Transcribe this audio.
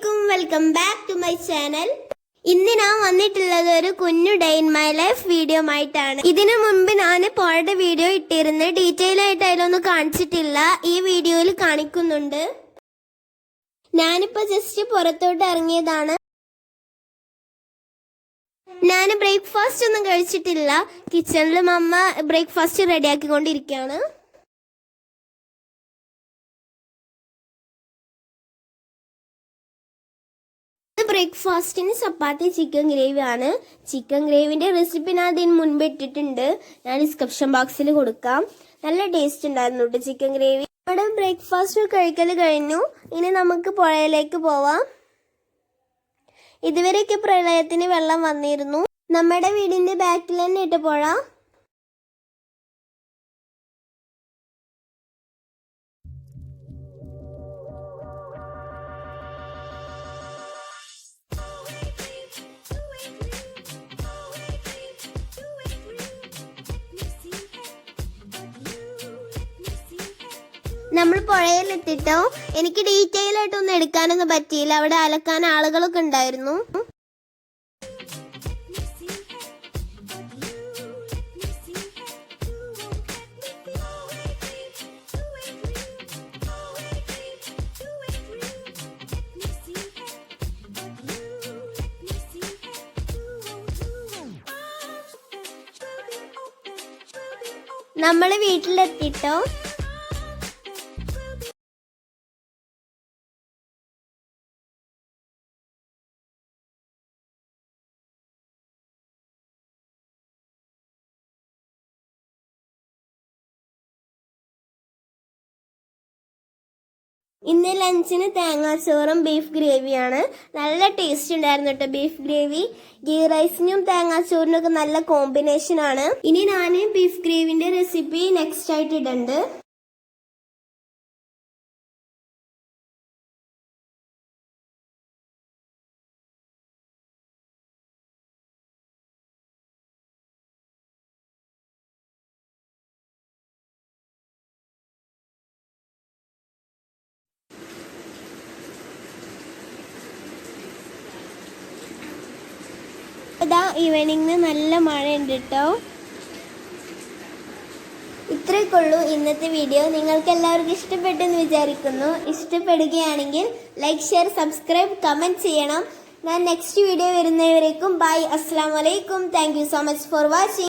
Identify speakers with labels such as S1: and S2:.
S1: അസ്സലാമലൈക്കും, welcome back to my channel. ഇന്ന് ഞാൻ വന്നിട്ടുള്ളത് ഒരു കുഞ്ഞു day in my life video ആയിട്ടാണ്. ഇതിനു മുൻപ് ഞാൻ പുഴയുടെ വീഡിയോ ഇട്ടിരുന്നു. ഡീറ്റെയിൽ ആയിട്ട് അതിലൊന്നും കാണിച്ചിട്ടില്ല, ഈ വീഡിയോയിൽ കാണിക്കുന്നുണ്ട്. ഞാനിപ്പോ ജസ്റ്റ് പുറത്തോട്ട് ഇറങ്ങിയതാണ്. ഞാൻ ബ്രേക്ക്ഫാസ്റ്റ് ഒന്നും കഴിച്ചിട്ടില്ല. കിച്ചണിൽ മമ്മ ബ്രേക്ക്ഫാസ്റ്റ് റെഡിയാക്കിക്കൊണ്ടിരിക്കുകയാണ്. ബ്രേക്ക്ഫാസ്റ്റിന് ചപ്പാത്തി ചിക്കൻ ഗ്രേവി ആണ്. ചിക്കൻ ഗ്രേവിന്റെ റെസിപ്പി ഞാൻ അതിന് മുൻപ് ഇട്ടിട്ടുണ്ട്. ഞാൻ ഡിസ്ക്രിപ്ഷൻ ബോക്സിൽ കൊടുക്കാം. നല്ല ടേസ്റ്റ് ഉണ്ടായിരുന്നു കേട്ടോ ചിക്കൻ ഗ്രേവി. നമ്മുടെ ബ്രേക്ക്ഫാസ്റ്റ് കഴിക്കൽ കഴിഞ്ഞു. ഇനി നമുക്ക് പുഴയിലേക്ക് പോവാം. ഇതുവരെയൊക്കെ പ്രളയത്തിന് വെള്ളം വന്നിരുന്നു. നമ്മുടെ വീടിന്റെ ബാക്കിൽ തന്നെ ഇട്ട് പുഴ. നമ്മൾ പുഴയിലെത്തിട്ടോ. എനിക്ക് ഡീറ്റെയിൽ ആയിട്ടൊന്നും എടുക്കാനൊന്നും പറ്റിയില്ല. അവിടെ അലക്കാൻ ആളുകളൊക്കെ ഉണ്ടായിരുന്നു. നമ്മള് വീട്ടിലെത്തിട്ടോ. ഇന്ന് ലഞ്ചിന് തേങ്ങാച്ചോറും ബീഫ് ഗ്രേവിയാണ്. നല്ല ടേസ്റ്റ് ഉണ്ടായിരുന്നു കേട്ടോ ബീഫ് ഗ്രേവി. ഗീ റൈസിനും തേങ്ങാച്ചോറിനും ഒക്കെ നല്ല കോമ്പിനേഷൻ ആണ്. ഇനി ഞാൻ ബീഫ് ഗ്രേവിന്റെ റെസിപ്പി നെക്സ്റ്റ് ആയിട്ട് ഇടുന്നുണ്ട്. ഇതാ ഈവനിങ്ങിന് നല്ല മഴ ഉണ്ട് കേട്ടോ. ഇത്രയൊക്കെയുള്ളൂ ഇന്നത്തെ വീഡിയോ. നിങ്ങൾക്ക് എല്ലാവർക്കും ഇഷ്ടപ്പെട്ടെന്ന് വിചാരിക്കുന്നു. ഇഷ്ടപ്പെടുകയാണെങ്കിൽ ലൈക്ക്, ഷെയർ, സബ്സ്ക്രൈബ്, കമൻറ്റ് ചെയ്യണം. ഞാൻ നെക്സ്റ്റ് വീഡിയോ വരുന്നവരേക്കും ബൈ. അസ്സലാമു അലൈക്കും. Thank you so much for watching.